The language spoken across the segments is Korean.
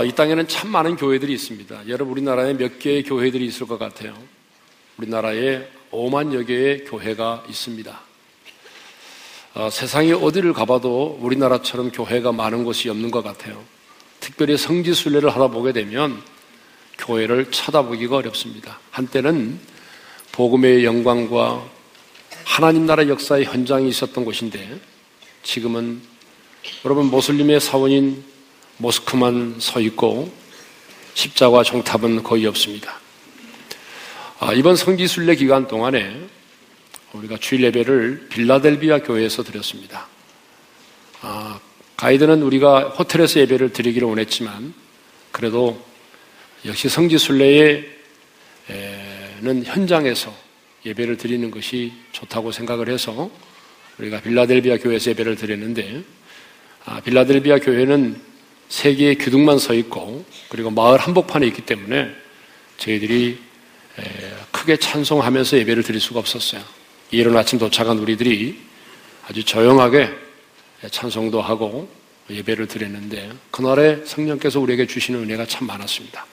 이 땅에는 참 많은 교회들이 있습니다. 여러분, 우리나라에 몇 개의 교회들이 있을 것 같아요? 우리나라에 5만여 개의 교회가 있습니다. 세상에 어디를 가봐도 우리나라처럼 교회가 많은 곳이 없는 것 같아요. 특별히 성지순례를 하다 보게 되면 교회를 찾아보기가 어렵습니다. 한때는 복음의 영광과 하나님 나라 역사의 현장이 있었던 곳인데 지금은 여러분 모슬림의 사원인 모스크만 서 있고 십자가 종탑은 거의 없습니다. 이번 성지순례 기간 동안에 우리가 주일 예배를 빌라델비아 교회에서 드렸습니다. 가이드는 우리가 호텔에서 예배를 드리기를 원했지만 그래도 역시 성지순례에는 현장에서 예배를 드리는 것이 좋다고 생각을 해서 우리가 빌라델비아 교회에서 예배를 드렸는데 빌라델비아 교회는 세 개의 기둥만 서 있고 그리고 마을 한복판에 있기 때문에 저희들이 크게 찬송하면서 예배를 드릴 수가 없었어요. 이른 아침 도착한 우리들이 아주 조용하게 찬송도 하고 예배를 드렸는데 그날에 성령께서 우리에게 주시는 은혜가 참 많았습니다.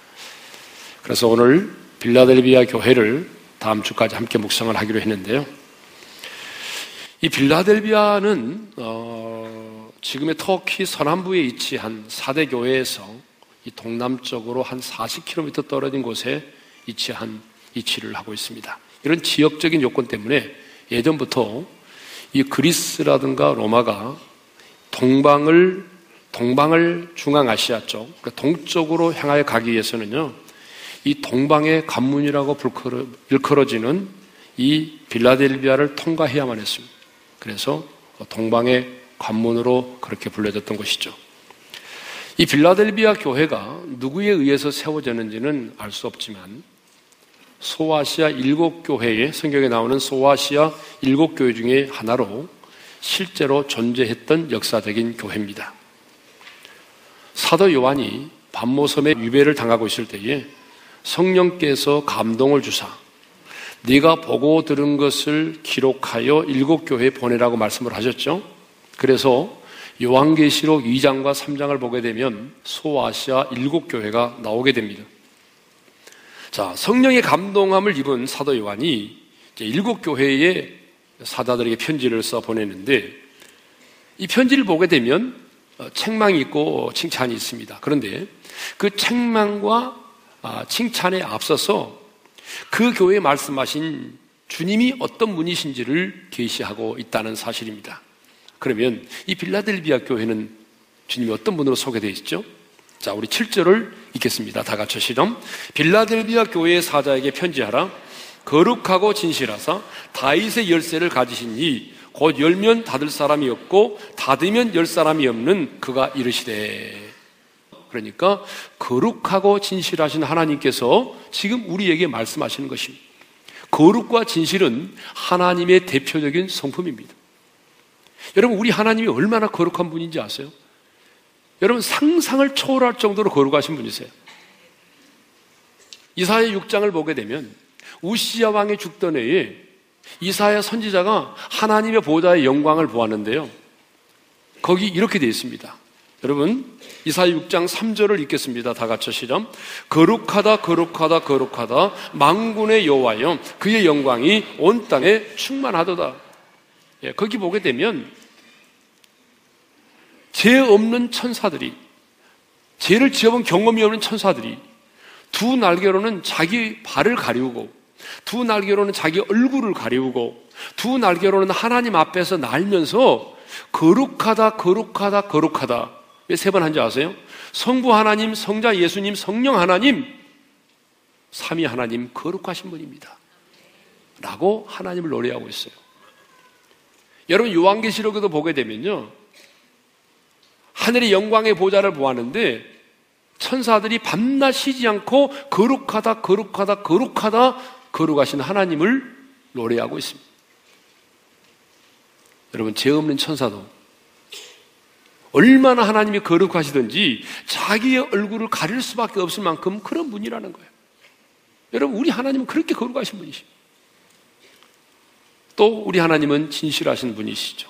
그래서 오늘 빌라델비아 교회를 다음 주까지 함께 묵상을 하기로 했는데요. 이 빌라델비아는 지금의 터키 서남부에 위치한 4대 교회에서 이 동남쪽으로 한 40km 떨어진 곳에 위치를 하고 있습니다. 이런 지역적인 요건 때문에 예전부터 이 그리스라든가 로마가 동방을 중앙아시아 쪽, 그러니까 동쪽으로 향하여 가기 위해서는요, 이 동방의 관문이라고 일컬어지는 이 빌라델비아를 통과해야만 했습니다. 그래서 동방의 관문으로 그렇게 불려졌던 것이죠. 이 빌라델비아 교회가 누구에 의해서 세워졌는지는 알 수 없지만 소아시아 7교회에 성경에 나오는 소아시아 7교회 중에 하나로 실제로 존재했던 역사적인 교회입니다. 사도 요한이 반모섬에 유배를 당하고 있을 때에 성령께서 감동을 주사 네가 보고 들은 것을 기록하여 7교회에 보내라고 말씀을 하셨죠. 그래서 요한계시록 2장과 3장을 보게 되면 소아시아 7교회가 나오게 됩니다. 자, 성령의 감동함을 입은 사도 요한이 7교회의 사자들에게 편지를 써 보냈는데 이 편지를 보게 되면 책망이 있고 칭찬이 있습니다. 그런데 그 책망과 칭찬에 앞서서 그 교회에 말씀하신 주님이 어떤 분이신지를 계시하고 있다는 사실입니다. 그러면 이 빌라델비아 교회는 주님이 어떤 분으로 소개되어 있죠? 자, 우리 7절을 읽겠습니다. 다 같이 시작. 빌라델비아 교회의 사자에게 편지하라. 거룩하고 진실하사 다윗의 열쇠를 가지신 이 곧 열면 닫을 사람이 없고 닫으면 열 사람이 없는 그가 이르시되. 그러니까 거룩하고 진실하신 하나님께서 지금 우리에게 말씀하시는 것입니다. 거룩과 진실은 하나님의 대표적인 성품입니다. 여러분, 우리 하나님이 얼마나 거룩한 분인지 아세요? 여러분, 상상을 초월할 정도로 거룩하신 분이세요. 이사야 6장을 보게 되면 우시야 왕이 죽던 해에 이사야 선지자가 하나님의 보좌의 영광을 보았는데요, 거기 이렇게 되어 있습니다. 여러분, 이사야 6장 3절을 읽겠습니다. 다 같이 시작. 거룩하다 거룩하다 거룩하다 만군의 여호와여 그의 영광이 온 땅에 충만하도다. 거기 보게 되면 죄 없는 천사들이, 죄를 지어본 경험이 없는 천사들이 두 날개로는 자기 발을 가리우고 두 날개로는 자기 얼굴을 가리우고 두 날개로는 하나님 앞에서 날면서 거룩하다 거룩하다 거룩하다. 왜 세 번 한지 아세요? 성부 하나님, 성자 예수님, 성령 하나님, 삼위 하나님 거룩하신 분입니다 라고 하나님을 노래하고 있어요. 여러분, 요한계시록에도 보게 되면요, 하늘의 영광의 보좌를 보았는데 천사들이 밤낮 쉬지 않고 거룩하다 거룩하다 거룩하다 거룩하신 하나님을 노래하고 있습니다. 여러분, 죄 없는 천사도 얼마나 하나님이 거룩하시든지 자기의 얼굴을 가릴 수밖에 없을 만큼 그런 분이라는 거예요. 여러분, 우리 하나님은 그렇게 거룩하신 분이십니다. 또 우리 하나님은 진실하신 분이시죠.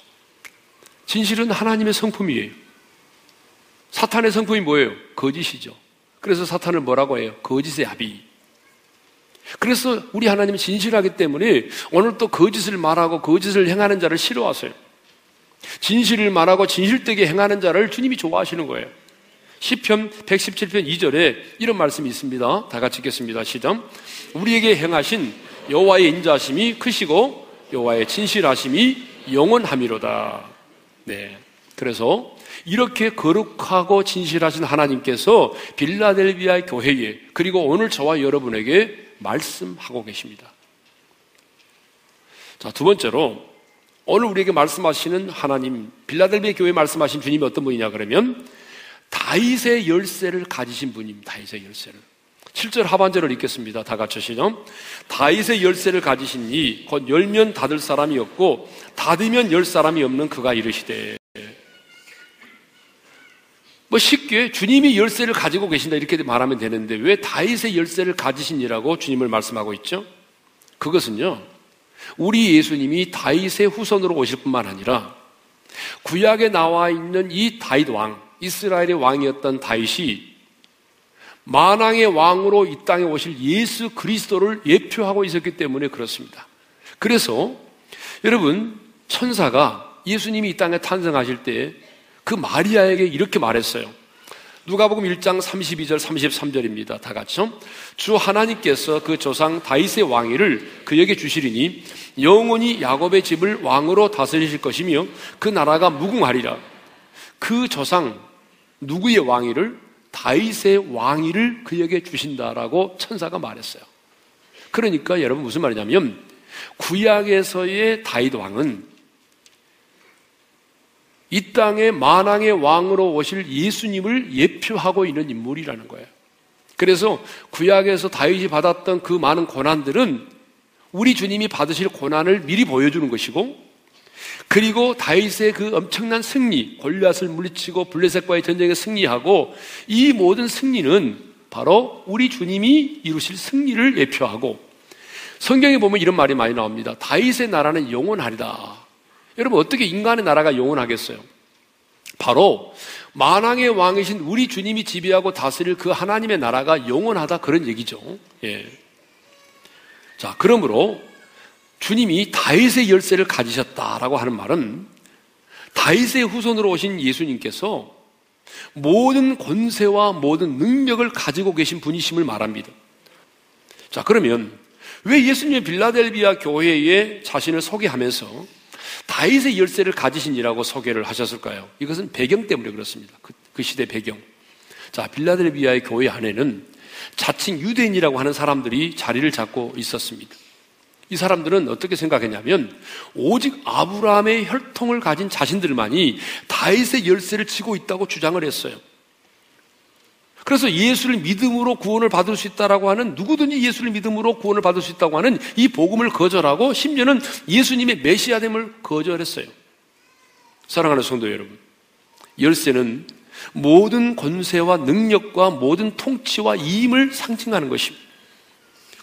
진실은 하나님의 성품이에요. 사탄의 성품이 뭐예요? 거짓이죠. 그래서 사탄을 뭐라고 해요? 거짓의 아비. 그래서 우리 하나님은 진실하기 때문에 오늘 또 거짓을 말하고 거짓을 행하는 자를 싫어하세요. 진실을 말하고 진실되게 행하는 자를 주님이 좋아하시는 거예요. 시편 117편 2절에 이런 말씀이 있습니다. 다 같이 읽겠습니다. 시작. 우리에게 행하신 여호와의 인자하심이 크시고 여호와의 진실하심이 영원함이로다. 네. 그래서 이렇게 거룩하고 진실하신 하나님께서 빌라델비아 교회에, 그리고 오늘 저와 여러분에게 말씀하고 계십니다. 자, 두 번째로 오늘 우리에게 말씀하시는 하나님, 빌라델비아 교회에 말씀하신 주님이 어떤 분이냐 그러면 다윗의 열쇠를 가지신 분입니다. 다윗의 열쇠를. 7절 하반절을 읽겠습니다. 다 같이 시작. 다윗의 열쇠를 가지신 이 곧 열면 닫을 사람이 없고 닫으면 열 사람이 없는 그가 이르시되. 뭐 쉽게 주님이 열쇠를 가지고 계신다 이렇게 말하면 되는데 왜 다윗의 열쇠를 가지신이라고 주님을 말씀하고 있죠? 그것은요, 우리 예수님이 다윗의 후손으로 오실 뿐만 아니라 구약에 나와 있는 이 다윗 왕, 이스라엘의 왕이었던 다윗이 만왕의 왕으로 이 땅에 오실 예수 그리스도를 예표하고 있었기 때문에 그렇습니다. 그래서 여러분, 천사가 예수님이 이 땅에 탄생하실 때 그 마리아에게 이렇게 말했어요. 누가복음 1장 32절 33절입니다. 다 같이요. 주 하나님께서 그 조상 다윗의 왕위를 그에게 주시리니 영원히 야곱의 집을 왕으로 다스리실 것이며 그 나라가 무궁하리라. 그 조상 누구의 왕위를? 다윗의 왕위를 그에게 주신다라고 천사가 말했어요. 그러니까 여러분 무슨 말이냐면 구약에서의 다윗 왕은 이 땅에 만왕의 왕으로 오실 예수님을 예표하고 있는 인물이라는 거예요. 그래서 구약에서 다윗이 받았던 그 많은 고난들은 우리 주님이 받으실 고난을 미리 보여주는 것이고, 그리고 다윗의 그 엄청난 승리, 골리앗을 물리치고 블레셋과의 전쟁에 승리하고, 이 모든 승리는 바로 우리 주님이 이루실 승리를 예표하고, 성경에 보면 이런 말이 많이 나옵니다. 다윗의 나라는 영원하리다. 여러분, 어떻게 인간의 나라가 영원하겠어요? 바로 만왕의 왕이신 우리 주님이 지배하고 다스릴 그 하나님의 나라가 영원하다, 그런 얘기죠. 예. 자, 그러므로 주님이 다윗의 열쇠를 가지셨다라고 하는 말은 다윗의 후손으로 오신 예수님께서 모든 권세와 모든 능력을 가지고 계신 분이심을 말합니다. 자, 그러면 왜 예수님의 빌라델비아 교회에 자신을 소개하면서 다윗의 열쇠를 가지신이라고 소개를 하셨을까요? 이것은 배경 때문에 그렇습니다. 그 시대 배경. 자, 빌라델비아의 교회 안에는 자칭 유대인이라고 하는 사람들이 자리를 잡고 있었습니다. 이 사람들은 어떻게 생각했냐면 오직 아브라함의 혈통을 가진 자신들만이 다윗의 열쇠를 쥐고 있다고 주장을 했어요. 그래서 예수를 믿음으로 구원을 받을 수 있다라고 하는, 누구든지 예수를 믿음으로 구원을 받을 수 있다고 하는 이 복음을 거절하고 심지어는 예수님의 메시아됨을 거절했어요. 사랑하는 성도 여러분, 열쇠는 모든 권세와 능력과 모든 통치와 이임을 상징하는 것입니다.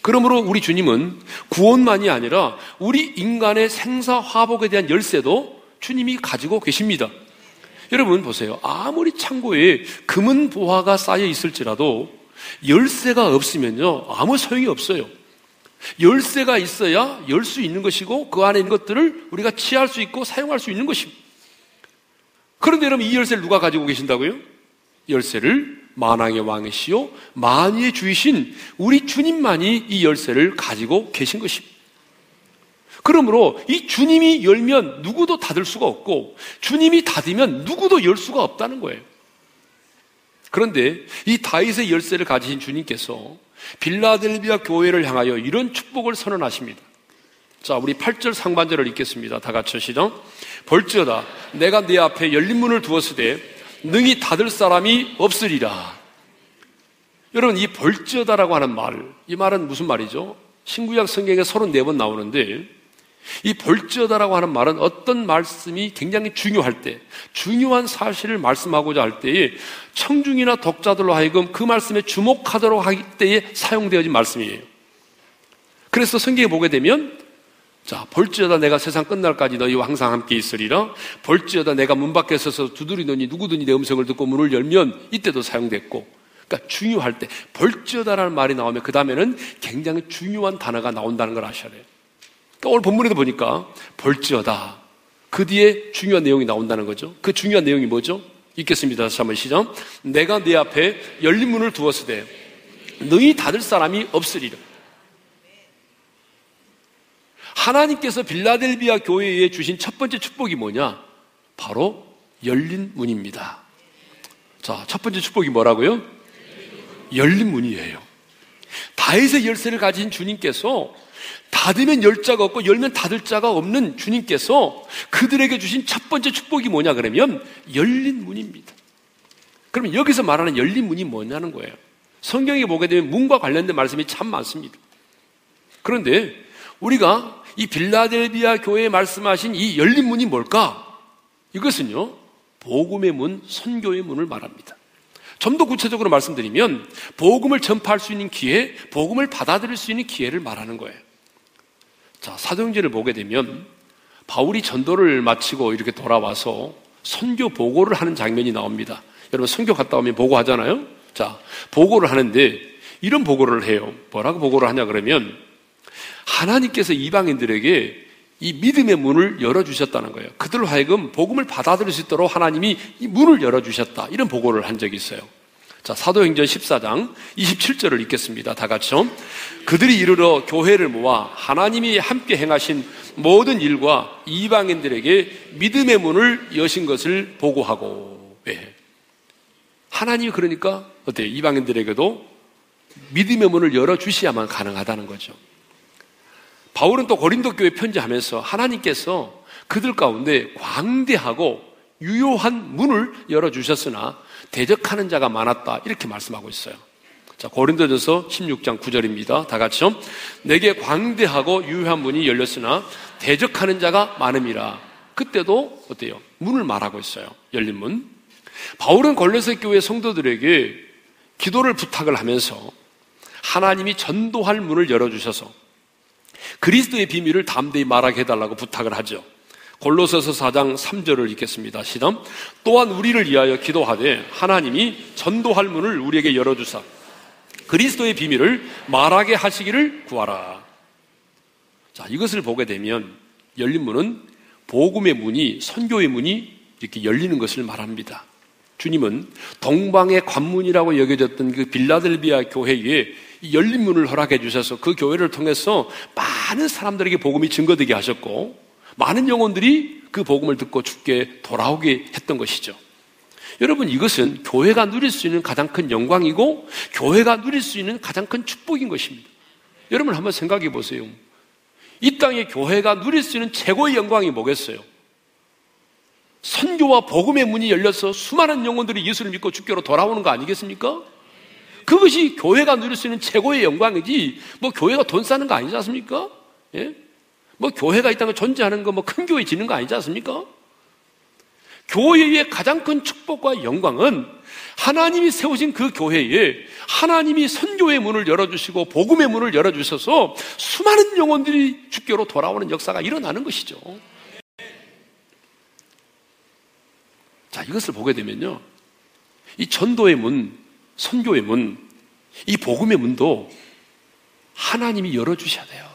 그러므로 우리 주님은 구원만이 아니라 우리 인간의 생사화복에 대한 열쇠도 주님이 가지고 계십니다. 여러분 보세요. 아무리 창고에 금은 보화가 쌓여 있을지라도 열쇠가 없으면요, 아무 소용이 없어요. 열쇠가 있어야 열 수 있는 것이고 그 안에 있는 것들을 우리가 취할 수 있고 사용할 수 있는 것입니다. 그런데 여러분, 이 열쇠를 누가 가지고 계신다고요? 열쇠를 만왕의 왕이시요 만유의 주이신 우리 주님만이 이 열쇠를 가지고 계신 것입니다. 그러므로 이 주님이 열면 누구도 닫을 수가 없고 주님이 닫으면 누구도 열 수가 없다는 거예요. 그런데 이 다윗의 열쇠를 가지신 주님께서 빌라델비아 교회를 향하여 이런 축복을 선언하십니다. 자, 우리 8절 상반절을 읽겠습니다. 다 같이 시작. 볼지어다 내가 네 앞에 열린 문을 두었으되 능히 닫을 사람이 없으리라. 여러분, 이 볼지어다라고 하는 말, 이 말은 무슨 말이죠? 신구약 성경에 34번 나오는데 이 볼지어다라고 하는 말은 어떤 말씀이 굉장히 중요할 때, 중요한 사실을 말씀하고자 할 때에 청중이나 독자들로 하여금 그 말씀에 주목하도록 할 때에 사용되어진 말씀이에요. 그래서 성경에 보게 되면, 자, 볼지어다 내가 세상 끝날까지 너희와 항상 함께 있으리라. 볼지어다 내가 문 밖에 서서 두드리노니 누구든지 내 음성을 듣고 문을 열면, 이때도 사용됐고, 그러니까 중요할 때 볼지어다라는 말이 나오면 그 다음에는 굉장히 중요한 단어가 나온다는 걸 아셔야 돼요. 그러니까 오늘 본문에도 보니까 볼지어다, 그 뒤에 중요한 내용이 나온다는 거죠. 그 중요한 내용이 뭐죠? 읽겠습니다. 다시 한번 시작. 내가 네 앞에 열린 문을 두었으되 너희 닫을 사람이 없으리라. 하나님께서 빌라델비아 교회에 주신 첫 번째 축복이 뭐냐? 바로 열린 문입니다. 자, 첫 번째 축복이 뭐라고요? 열린 문이에요. 다윗의 열쇠를 가진 주님께서 닫으면 열 자가 없고 열면 닫을 자가 없는 주님께서 그들에게 주신 첫 번째 축복이 뭐냐 그러면 열린 문입니다. 그러면 여기서 말하는 열린 문이 뭐냐는 거예요. 성경에 보게 되면 문과 관련된 말씀이 참 많습니다. 그런데 우리가 이 빌라델비아 교회에 말씀하신 이 열린 문이 뭘까? 이것은요, 복음의 문, 선교의 문을 말합니다. 좀 더 구체적으로 말씀드리면 복음을 전파할 수 있는 기회, 복음을 받아들일 수 있는 기회를 말하는 거예요. 자, 사도행전을 보게 되면 바울이 전도를 마치고 이렇게 돌아와서 선교 보고를 하는 장면이 나옵니다. 여러분 선교 갔다 오면 보고하잖아요. 자, 보고를 하는데 이런 보고를 해요. 뭐라고 보고를 하냐 그러면 하나님께서 이방인들에게 이 믿음의 문을 열어주셨다는 거예요. 그들로 하여금 복음을 받아들일 수 있도록 하나님이 이 문을 열어주셨다. 이런 보고를 한 적이 있어요. 자, 사도행전 14장 27절을 읽겠습니다. 다 같이요. 그들이 이르러 교회를 모아 하나님이 함께 행하신 모든 일과 이방인들에게 믿음의 문을 여신 것을 보고하고. 네. 하나님이 그러니까 어때요? 이방인들에게도 믿음의 문을 열어주셔야만 가능하다는 거죠. 바울은 또 고린도 교회 편지하면서 하나님께서 그들 가운데 광대하고 유효한 문을 열어주셨으나 대적하는 자가 많았다, 이렇게 말씀하고 있어요. 자, 고린도전서 16장 9절입니다. 다 같이요. 내게 광대하고 유효한 문이 열렸으나 대적하는 자가 많음이라. 그때도 어때요? 문을 말하고 있어요. 열린 문. 바울은 골로새 교회 성도들에게 기도를 부탁을 하면서 하나님이 전도할 문을 열어주셔서 그리스도의 비밀을 담대히 말하게 해달라고 부탁을 하죠. 골로새서 4장 3절을 읽겠습니다. 시작. 또한 우리를 위하여 기도하되 하나님이 전도할 문을 우리에게 열어주사 그리스도의 비밀을 말하게 하시기를 구하라. 자, 이것을 보게 되면 열린 문은 복음의 문이, 선교의 문이 이렇게 열리는 것을 말합니다. 주님은 동방의 관문이라고 여겨졌던 그 빌라델비아 교회에 이 열린 문을 허락해 주셔서 그 교회를 통해서 많은 사람들에게 복음이 증거되게 하셨고 많은 영혼들이 그 복음을 듣고 주께 돌아오게 했던 것이죠. 여러분, 이것은 교회가 누릴 수 있는 가장 큰 영광이고 교회가 누릴 수 있는 가장 큰 축복인 것입니다. 여러분 한번 생각해 보세요. 이 땅에 교회가 누릴 수 있는 최고의 영광이 뭐겠어요? 선교와 복음의 문이 열려서 수많은 영혼들이 예수를 믿고 주께로 돌아오는 거 아니겠습니까? 그것이 교회가 누릴 수 있는 최고의 영광이지, 뭐 교회가 돈 싸는 거 아니지 않습니까? 예? 뭐 교회가 이 땅에 존재하는 거, 뭐 큰 교회 짓는 거 아니지 않습니까? 교회의 가장 큰 축복과 영광은 하나님이 세우신 그 교회에 하나님이 선교의 문을 열어주시고 복음의 문을 열어주셔서 수많은 영혼들이 주께로 돌아오는 역사가 일어나는 것이죠. 자, 이것을 보게 되면요, 이 전도의 문, 선교의 문, 이 복음의 문도 하나님이 열어주셔야 돼요.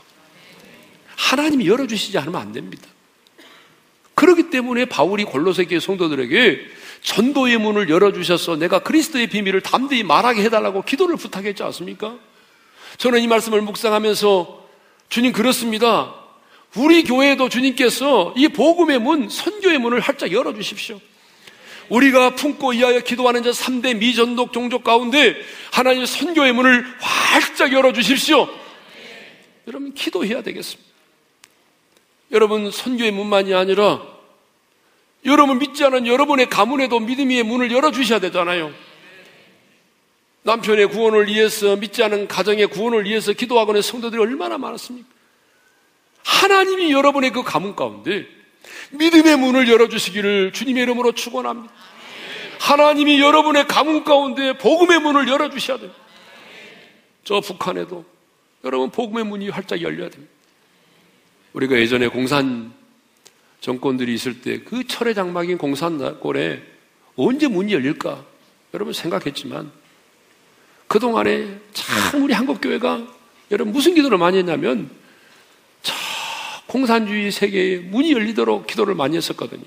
하나님이 열어주시지 않으면 안 됩니다. 그렇기 때문에 바울이 골로새 교회 성도들에게 전도의 문을 열어주셔서 내가 그리스도의 비밀을 담대히 말하게 해달라고 기도를 부탁했지 않습니까? 저는 이 말씀을 묵상하면서 주님, 그렇습니다. 우리 교회에도 주님께서 이 복음의 문, 선교의 문을 활짝 열어주십시오. 우리가 품고 이하여 기도하는 자 3대 미전독 종족 가운데 하나님의 선교의 문을 활짝 열어주십시오. 여러분, 기도해야 되겠습니다. 여러분, 선교의 문만이 아니라 여러분 믿지 않은 여러분의 가문에도 믿음의 문을 열어주셔야 되잖아요. 남편의 구원을 위해서, 믿지 않은 가정의 구원을 위해서 기도하고 있는 성도들이 얼마나 많았습니까? 하나님이 여러분의 그 가문 가운데 믿음의 문을 열어주시기를 주님의 이름으로 축원합니다. 하나님이 여러분의 가문 가운데 복음의 문을 열어주셔야 됩니다. 저 북한에도 여러분 복음의 문이 활짝 열려야 됩니다. 우리가 예전에 공산 정권들이 있을 때 그 철의 장막인 공산골에 언제 문이 열릴까? 여러분 생각했지만 그동안에 참 우리 한국교회가 여러분 무슨 기도를 많이 했냐면 저 공산주의 세계에 문이 열리도록 기도를 많이 했었거든요.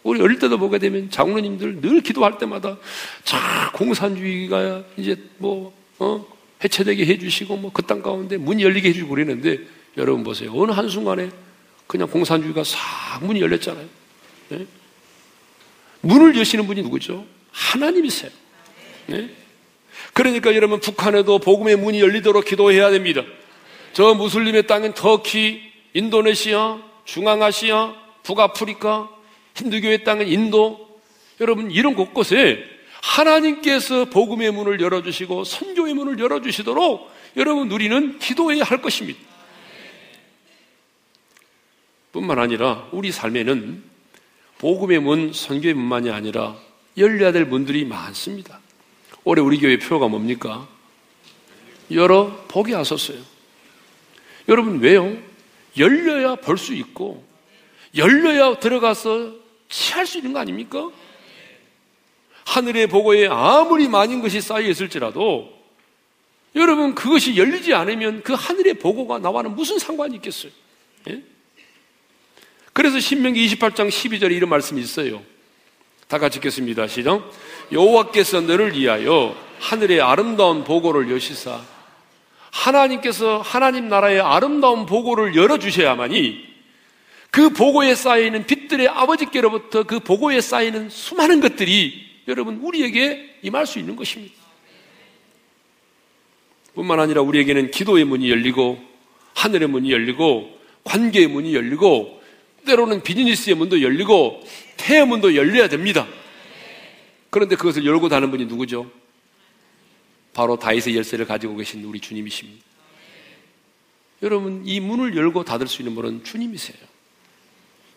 우리 어릴 때도 보게 되면 장로님들 늘 기도할 때마다 자 공산주의가 이제 해체되게 해주시고 그 땅 가운데 문이 열리게 해주고 그러는데 여러분 보세요. 어느 한순간에 그냥 공산주의가 싹 문이 열렸잖아요. 네? 문을 여시는 분이 누구죠? 하나님이세요. 네? 그러니까 여러분 북한에도 복음의 문이 열리도록 기도해야 됩니다. 저 무슬림의 땅인 터키, 인도네시아, 중앙아시아, 북아프리카, 힌두교의 땅인 인도, 여러분 이런 곳곳에 하나님께서 복음의 문을 열어주시고 선교의 문을 열어주시도록 여러분 우리는 기도해야 할 것입니다. 뿐만 아니라 우리 삶에는 복음의 문, 선교의 문만이 아니라 열려야 될 문들이 많습니다. 올해 우리 교회 표가 뭡니까? 열어 보게 하셨어요. 여러분 왜요? 열려야 볼 수 있고 열려야 들어가서 취할 수 있는 거 아닙니까? 하늘의 보고에 아무리 많은 것이 쌓여 있을지라도 여러분 그것이 열리지 않으면 그 하늘의 보고가 나와는 무슨 상관이 있겠어요? 예? 그래서 신명기 28장 12절에 이런 말씀이 있어요. 다 같이 읽겠습니다. 시작. 여호와께서 너를 위하여 하늘의 아름다운 보고를 여시사. 하나님께서 하나님 나라의 아름다운 보고를 열어주셔야만이 그 보고에 쌓여있는 빛들의 아버지께로부터 그 보고에 쌓이는 수많은 것들이 여러분 우리에게 임할 수 있는 것입니다. 뿐만 아니라 우리에게는 기도의 문이 열리고 하늘의 문이 열리고 관계의 문이 열리고 때로는 비즈니스의 문도 열리고 태의 문도 열려야 됩니다. 그런데 그것을 열고 다는 분이 누구죠? 바로 다윗의 열쇠를 가지고 계신 우리 주님이십니다. 여러분 이 문을 열고 닫을 수 있는 분은 주님이세요.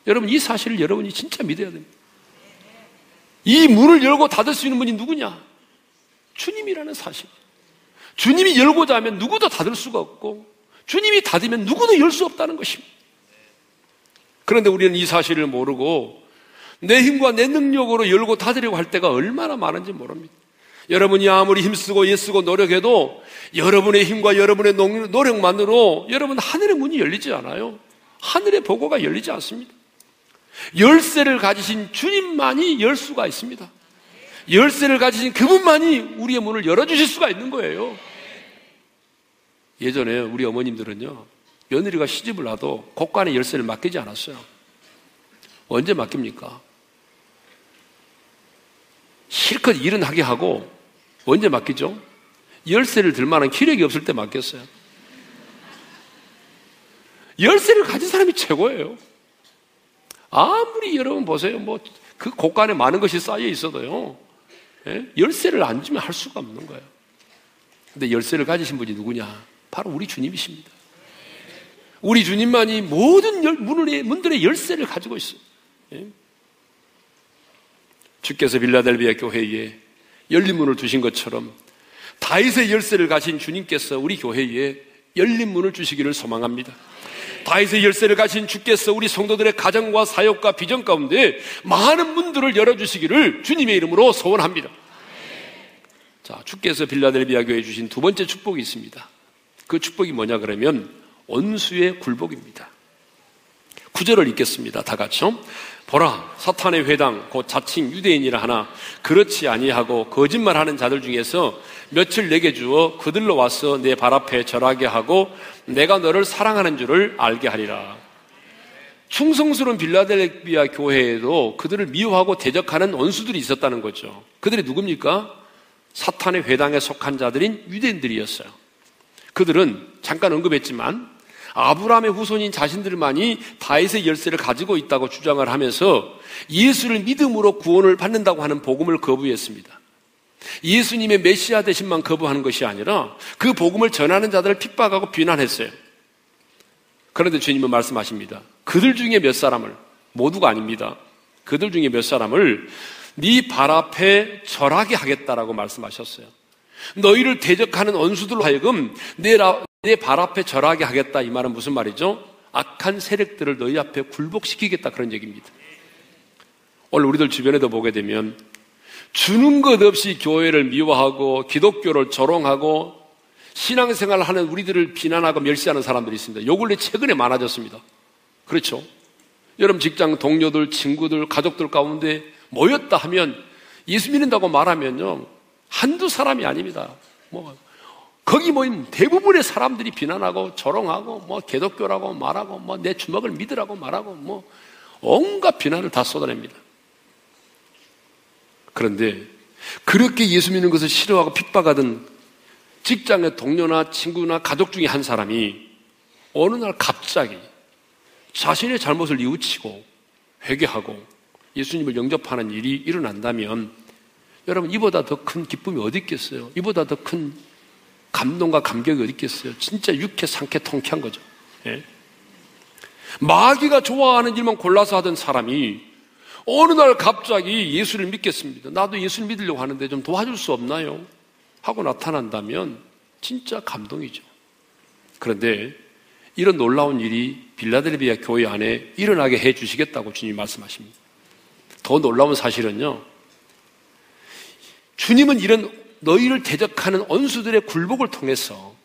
여러분 이 사실을 여러분이 진짜 믿어야 됩니다. 이 문을 열고 닫을 수 있는 분이 누구냐? 주님이라는 사실. 주님이 열고자 하면 누구도 닫을 수가 없고 주님이 닫으면 누구도 열 수 없다는 것입니다. 그런데 우리는 이 사실을 모르고 내 힘과 내 능력으로 열고 닫으려고 할 때가 얼마나 많은지 모릅니다. 여러분이 아무리 힘쓰고 애쓰고 노력해도 여러분의 힘과 여러분의 노력만으로 여러분 하늘의 문이 열리지 않아요. 하늘의 보고가 열리지 않습니다. 열쇠를 가지신 주님만이 열 수가 있습니다. 열쇠를 가지신 그분만이 우리의 문을 열어주실 수가 있는 거예요. 예전에 우리 어머님들은요 며느리가 시집을 와도 곳간에 열쇠를 맡기지 않았어요. 언제 맡깁니까? 실컷 일은 하게 하고 언제 맡기죠? 열쇠를 들 만한 기력이 없을 때 맡겼어요. 열쇠를 가진 사람이 최고예요. 아무리 여러분 보세요. 그 곳간에 많은 것이 쌓여 있어도요. 예? 열쇠를 안 주면 할 수가 없는 거예요. 근데 열쇠를 가지신 분이 누구냐? 바로 우리 주님이십니다. 우리 주님만이 모든 문들의 열쇠를 가지고 있어요. 예? 주께서 빌라델비아 교회에 열린 문을 두신 것처럼 다윗의 열쇠를 가진 주님께서 우리 교회에 열린 문을 주시기를 소망합니다. 다윗의 열쇠를 가진 주께서 우리 성도들의 가정과 사역과 비전 가운데 많은 문들을 열어주시기를 주님의 이름으로 소원합니다. 자, 주께서 빌라델비아 교회에 주신 두 번째 축복이 있습니다. 그 축복이 뭐냐 그러면 원수의 굴복입니다. 9절을 읽겠습니다. 다 같이요. 보라, 사탄의 회당 곧 자칭 유대인이라 하나 그렇지 아니하고 거짓말하는 자들 중에서 며칠 내게 주어 그들로 와서 내 발 앞에 절하게 하고 내가 너를 사랑하는 줄을 알게 하리라. 충성스러운 빌라델비아 교회에도 그들을 미워하고 대적하는 원수들이 있었다는 거죠. 그들이 누굽니까? 사탄의 회당에 속한 자들인 유대인들이었어요. 그들은 잠깐 언급했지만 아브라함의 후손인 자신들만이 다윗의 열쇠를 가지고 있다고 주장을 하면서 예수를 믿음으로 구원을 받는다고 하는 복음을 거부했습니다. 예수님의 메시아 되심만 거부하는 것이 아니라 그 복음을 전하는 자들을 핍박하고 비난했어요. 그런데 주님은 말씀하십니다. 그들 중에 몇 사람을, 모두가 아닙니다. 그들 중에 몇 사람을 네 발 앞에 절하게 하겠다라고 말씀하셨어요. 너희를 대적하는 원수들로 하여금 내 발 앞에 절하게 하겠다. 이 말은 무슨 말이죠? 악한 세력들을 너희 앞에 굴복시키겠다 그런 얘기입니다. 오늘 우리들 주변에도 보게 되면 주는 것 없이 교회를 미워하고 기독교를 조롱하고 신앙생활을 하는 우리들을 비난하고 멸시하는 사람들이 있습니다. 요 근래 최근에 많아졌습니다. 그렇죠? 여러분 직장 동료들, 친구들, 가족들 가운데 모였다 하면 예수 믿는다고 말하면요 한두 사람이 아닙니다. 거기 모인 대부분의 사람들이 비난하고 조롱하고 기독교라고 말하고 내 주먹을 믿으라고 말하고 온갖 비난을 다 쏟아냅니다. 그런데 그렇게 예수 믿는 것을 싫어하고 핍박하던 직장의 동료나 친구나 가족 중에 한 사람이 어느 날 갑자기 자신의 잘못을 뉘우치고 회개하고 예수님을 영접하는 일이 일어난다면 여러분 이보다 더 큰 기쁨이 어디 있겠어요? 이보다 더 큰 감동과 감격이 어디 있겠어요? 진짜 유쾌, 상쾌, 통쾌한 거죠. 예? 마귀가 좋아하는 일만 골라서 하던 사람이 어느 날 갑자기 예수를 믿겠습니다. 나도 예수를 믿으려고 하는데 좀 도와줄 수 없나요? 하고 나타난다면 진짜 감동이죠. 그런데 이런 놀라운 일이 빌라델비아 교회 안에 일어나게 해 주시겠다고 주님이 말씀하십니다. 더 놀라운 사실은요, 주님은 이런 너희를 대적하는 원수들의 굴복을 통해서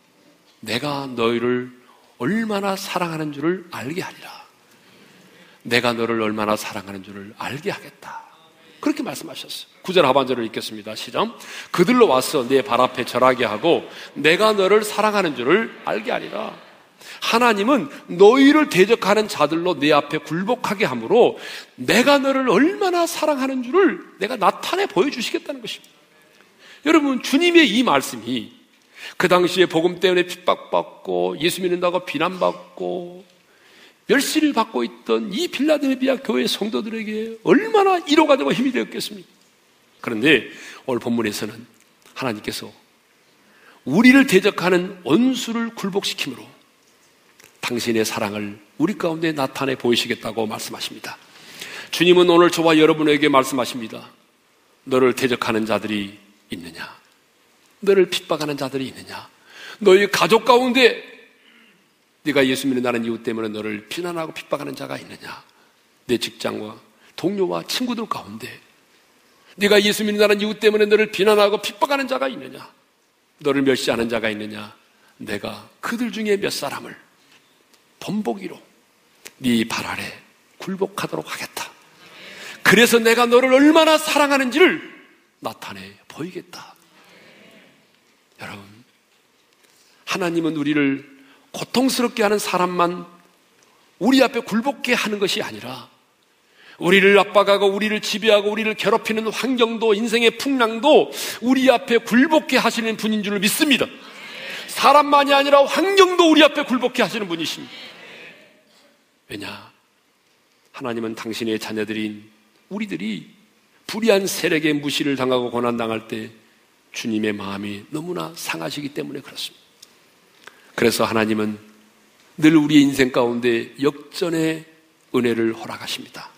내가 너희를 얼마나 사랑하는 줄을 알게 하리라. 내가 너를 얼마나 사랑하는 줄을 알게 하겠다. 그렇게 말씀하셨어요. 9절 하반절을 읽겠습니다. 시작. 그들로 와서 내 발 앞에 절하게 하고 내가 너를 사랑하는 줄을 알게 하리라. 하나님은 너희를 대적하는 자들로 내 앞에 굴복하게 함으로 내가 너를 얼마나 사랑하는 줄을 내가 나타내 보여주시겠다는 것입니다. 여러분, 주님의 이 말씀이 그 당시에 복음 때문에 핍박받고 예수 믿는다고 비난받고 멸시를 받고 있던 이 빌라델비아 교회 성도들에게 얼마나 위로가 되고 힘이 되었겠습니까? 그런데 오늘 본문에서는 하나님께서 우리를 대적하는 원수를 굴복시킴으로 당신의 사랑을 우리 가운데 나타내 보이시겠다고 말씀하십니다. 주님은 오늘 저와 여러분에게 말씀하십니다. 너를 대적하는 자들이 있느냐? 너를 핍박하는 자들이 있느냐? 너희 가족 가운데 네가 예수 믿는다는 이유 때문에 너를 비난하고 핍박하는 자가 있느냐? 내 직장과 동료와 친구들 가운데 네가 예수 믿는다는 이유 때문에 너를 비난하고 핍박하는 자가 있느냐? 너를 멸시하는 자가 있느냐? 내가 그들 중에 몇 사람을 본보기로 네 발 아래 굴복하도록 하겠다. 그래서 내가 너를 얼마나 사랑하는지를 나타내 보이겠다. 여러분, 하나님은 우리를 고통스럽게 하는 사람만 우리 앞에 굴복해 하는 것이 아니라 우리를 압박하고 우리를 지배하고 우리를 괴롭히는 환경도 인생의 풍랑도 우리 앞에 굴복해 하시는 분인 줄 믿습니다. 사람만이 아니라 환경도 우리 앞에 굴복해 하시는 분이십니다. 왜냐? 하나님은 당신의 자녀들인 우리들이 불의한 세력의 무시를 당하고 고난당할 때 주님의 마음이 너무나 상하시기 때문에 그렇습니다. 그래서 하나님은 늘 우리의 인생 가운데 역전의 은혜를 허락하십니다.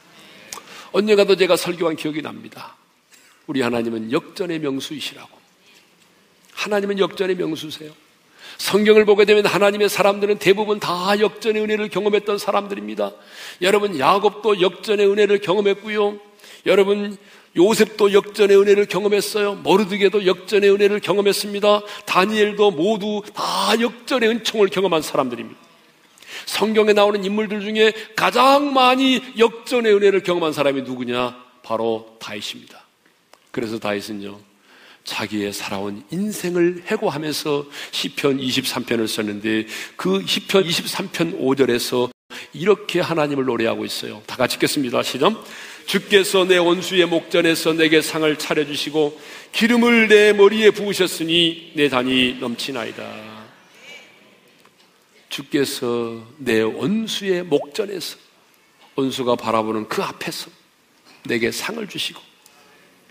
언젠가도 제가 설교한 기억이 납니다. 우리 하나님은 역전의 명수이시라고. 하나님은 역전의 명수세요. 성경을 보게 되면 하나님의 사람들은 대부분 다 역전의 은혜를 경험했던 사람들입니다. 여러분, 야곱도 역전의 은혜를 경험했고요. 여러분, 요셉도 역전의 은혜를 경험했어요. 모르드게도 역전의 은혜를 경험했습니다. 다니엘도 모두 다 역전의 은총을 경험한 사람들입니다. 성경에 나오는 인물들 중에 가장 많이 역전의 은혜를 경험한 사람이 누구냐? 바로 다윗입니다. 그래서 다윗은요, 자기의 살아온 인생을 회고하면서 시편 23편을 썼는데 그 시편 23편 5절에서 이렇게 하나님을 노래하고 있어요. 다 같이 읽겠습니다. 시작. 주께서 내 원수의 목전에서 내게 상을 차려주시고 기름을 내 머리에 부으셨으니 내 잔이 넘치나이다. 주께서 내 원수의 목전에서, 원수가 바라보는 그 앞에서 내게 상을 주시고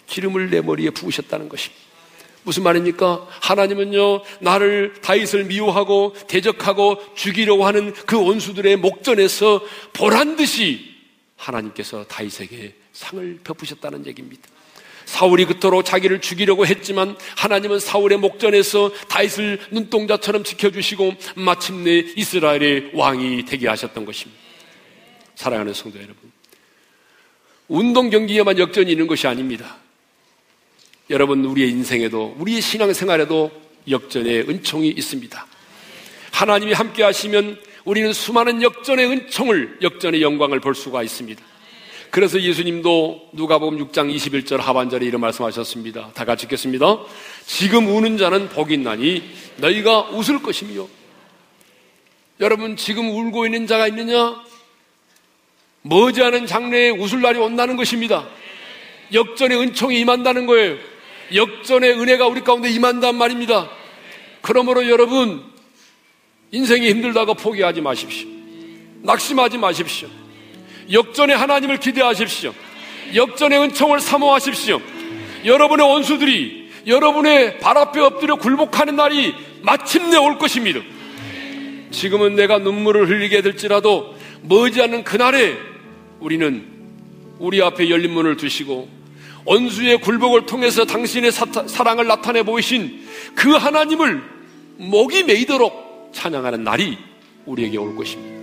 기름을 내 머리에 부으셨다는 것입니다. 무슨 말입니까? 하나님은요, 나를 다윗을 미워하고 대적하고 죽이려고 하는 그 원수들의 목전에서 보란듯이 하나님께서 다윗에게 상을 베푸셨다는 얘기입니다. 사울이 그토록 자기를 죽이려고 했지만 하나님은 사울의 목전에서 다윗을 눈동자처럼 지켜주시고 마침내 이스라엘의 왕이 되게 하셨던 것입니다. 사랑하는 성도 여러분, 운동 경기에만 역전이 있는 것이 아닙니다. 여러분, 우리의 인생에도, 우리의 신앙생활에도 역전의 은총이 있습니다. 하나님이 함께 하시면 우리는 수많은 역전의 은총을, 역전의 영광을 볼 수가 있습니다. 그래서 예수님도 누가복음 6장 21절 하반절에 이런 말씀하셨습니다. 다 같이 읽겠습니다. 지금 우는 자는 복이 있나니 너희가 웃을 것이며. 여러분, 지금 울고 있는 자가 있느냐? 머지않은 장래에 웃을 날이 온다는 것입니다. 역전의 은총이 임한다는 거예요. 역전의 은혜가 우리 가운데 임한단 말입니다. 그러므로 여러분, 인생이 힘들다고 포기하지 마십시오. 낙심하지 마십시오. 역전의 하나님을 기대하십시오. 역전의 은총을 사모하십시오. 여러분의 원수들이 여러분의 발 앞에 엎드려 굴복하는 날이 마침내 올 것입니다. 지금은 내가 눈물을 흘리게 될지라도 머지않은 그날에 우리는 우리 앞에 열린 문을 두시고 원수의 굴복을 통해서 당신의 사랑을 나타내 보이신 그 하나님을 목이 메이도록 찬양하는 날이 우리에게 올 것입니다.